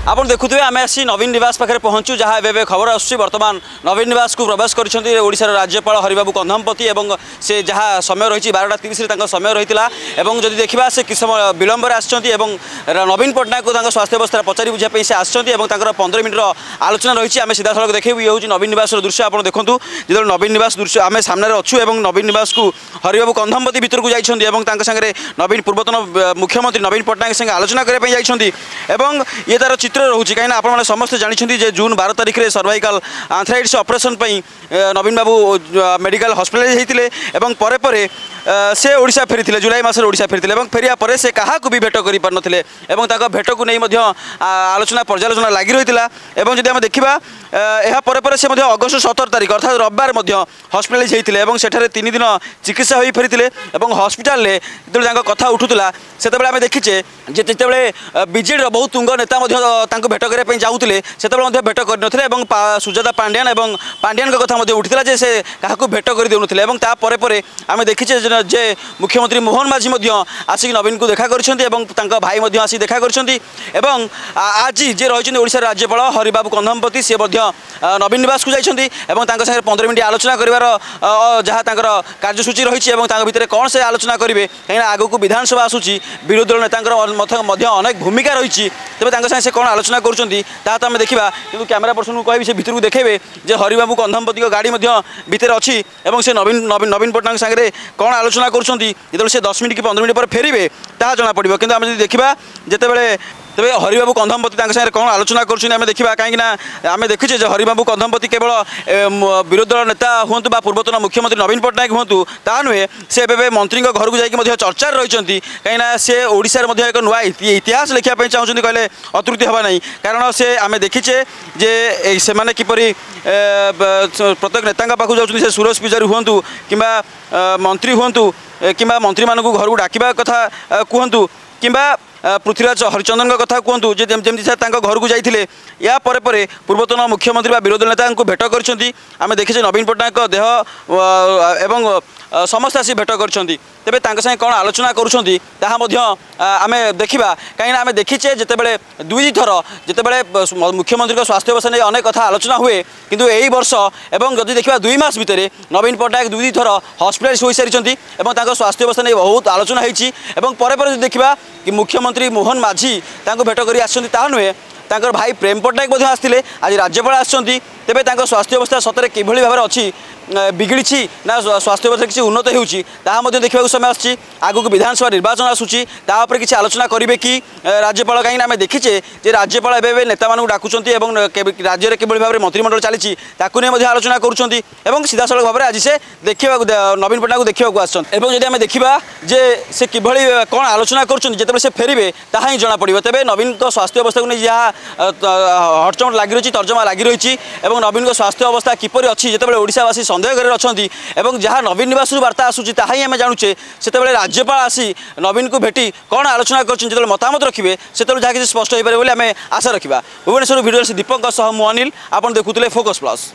आप देखुए आम आसी नवीन निवास पाखे पहुँचू जहाँ एवं खबर आसूँ बर्तमान नवीन निवास को प्रवेश कर राज्यपाल हरिबाबू कंधमपति और से जहाँ समय रही 12:30 समय रही है जदि देखा से किस समय विलंबर आसछंती नवीन पट्टनायक को स्वास्थ्य अवस्था पचारि बुझापी से आसछंती 15 मिनट आलोचना रही आम सीधा सड़क देखू ये हूँ नवीन निवास दृश्य आप देखूँ जो नवीन निवास दृश्य आम सामने अच्छू और नवीन निवास को हरिबाबू कंधमपति भीतर को जाइए सागरे नवीन पूर्वतन मुख्यमंत्री नवीन पट्टनायक संगे आलोचना करने जाइए ये तार चित्र रोचे कहीं आप समस्त जानते जून 12 तारिख में सर्वाइकल आंथ्राइटिस ऑपरेशन नवीन बाबू मेडिकल हॉस्पिटल होते परे से ओडिशा फेरी जुलाई मास ओडिशा फेरी फेरिया पर से क्या भी भेट कर पार नथिले भेट को नहीं आलोचना पर्यालोचना लगी रही है जब आम देखा यह से अगस्ट 17 तारिख अर्थात रविवार हॉस्पिटलाइज होते सेठारे 3 दिन चिकित्सा हो फेरी हॉस्पिटल जो कथा उठूला से आम देखीचे जिते बीजेडी बहुत तुंग नेता भेट करने जाऊे से भेट कर सुजाता पांड्यान और पांड्यान कथा उठीला से क्या भेट कर देते आम देखीचे जे मुख्यमंत्री मोहन माझी आसिक नवीन को देखा कर भाई आसी देखा कर आज जे रही ओडिशा राज्यपाल हरिबाबू कंधमपति सी नवीन निवास को जाइए 15 मिनट आलोचना कर जहाँ कार्यसूची रही भितर कौन से आलोचना करेंगे कहीं आग को विधानसभा आसूसी विरोधी दल नेता अनेक भूमिका रही तेज से कौन आलोचना करें देखा कि कैमेरा पर्सन को कह भीतर को देखेबे जे हरिबाबू कंधमपति गाड़ी भितर अच्छी से नवीन नवीन पट्टनायक सागरे कौन आलोचना कर 10 मिनट कि 15 मिनट पर फेरबे ता जना पड़ो कि आम देखा जितेबाला तेज हरिबाबू कंधमपति सागर कौन आलोचना करें देखा कहीं आम देखीचे हरिबाबू कंधमपति केवल विरोधी दल नेता हूँ पूर्वतन मुख्यमंत्री नवीन पट्टनायक हूँ ता नुहे से मंत्री घर को जाकि चर्चा रही कहीं से ओडिशा एक नुआ इतिहास लिखापी चाहते कहले अत्रुति हवा नहीं कारण से आम देखीचे जे से किपर प्रत्येक नेता पाक जाऊँ से सुरेश पूजारी हूँ कि मंत्री हूँ कि मंत्री मान घर को डाकवा कथा कहतु कि पृथ्वीराज हरिचंदन कथा कहतु जमी घर को जाते या परे पूर्वतन मुख्यमंत्री विरोधी नेता भेट कर देखीचे नवीन पट्टनायक देह एवं समस्त आसी भेट कर तेरे कौन आलोचना करें देखा कहीं आम देखीचे जितेबाला 2 थर जितेबाला मुख्यमंत्री स्वास्थ्य अवस्था नहीं अनेक कथा आलोचना हुए किंतु यही वर्ष एवं जदि देखा 2 मास भितर नवीन पट्टनायक 2 थर हॉस्पिटलाइज हो सारी स्वास्थ्य अवस्था नहीं बहुत आलोचना होती देखा कि मुख्यमंत्री मोहन माझी भेट कर आसता नुहे भाई प्रेम पट्टनायक आसते आज राज्यपाल आसछंती तेबे स्वास्थ्य अवस्था सतरे किभली भाव अच्छी बिगड़ी ना स्वास्थ्य अवस्था किसी उन्नत होता देखा समय आसी आगक विधानसभा निर्वाचन आसूसी किसी आलोचना करेंगे कि राज्यपाल कहीं आम देखीचे राज्यपाल एवं नेता डाकुंट राज्य में किभली भाव में मंत्रिमंडल चली नहीं आलोचना करुँच सीधा सड़क भाव में आज से देखा नवीन पट्टनायक देखा आसमें जब देखा जे से किभली कौन आलोचना करते से फेरबे ताही जना पड़ो तेज नवीन स्वास्थ्य अवस्था को नहीं जहाँ हटचमट लगी रही तर्जमा लगी रही नवीन स्वास्थ्य अवस्था किपर अच्छी जिते ओडिशावासी सन्देह कर अच्छा जहाँ नवीन निवास वार्ता आसूसी ताही आम जानुचे से राज्यपाल आसी नवीन को भेटी कौन आलोचना कर मतामत रखिए से जहाँ किसी स्पष्ट हो पारे आम आशा रखा भुवनेश्वर भिडियो दीपक मुनिल आप देखुले फोकस प्लस।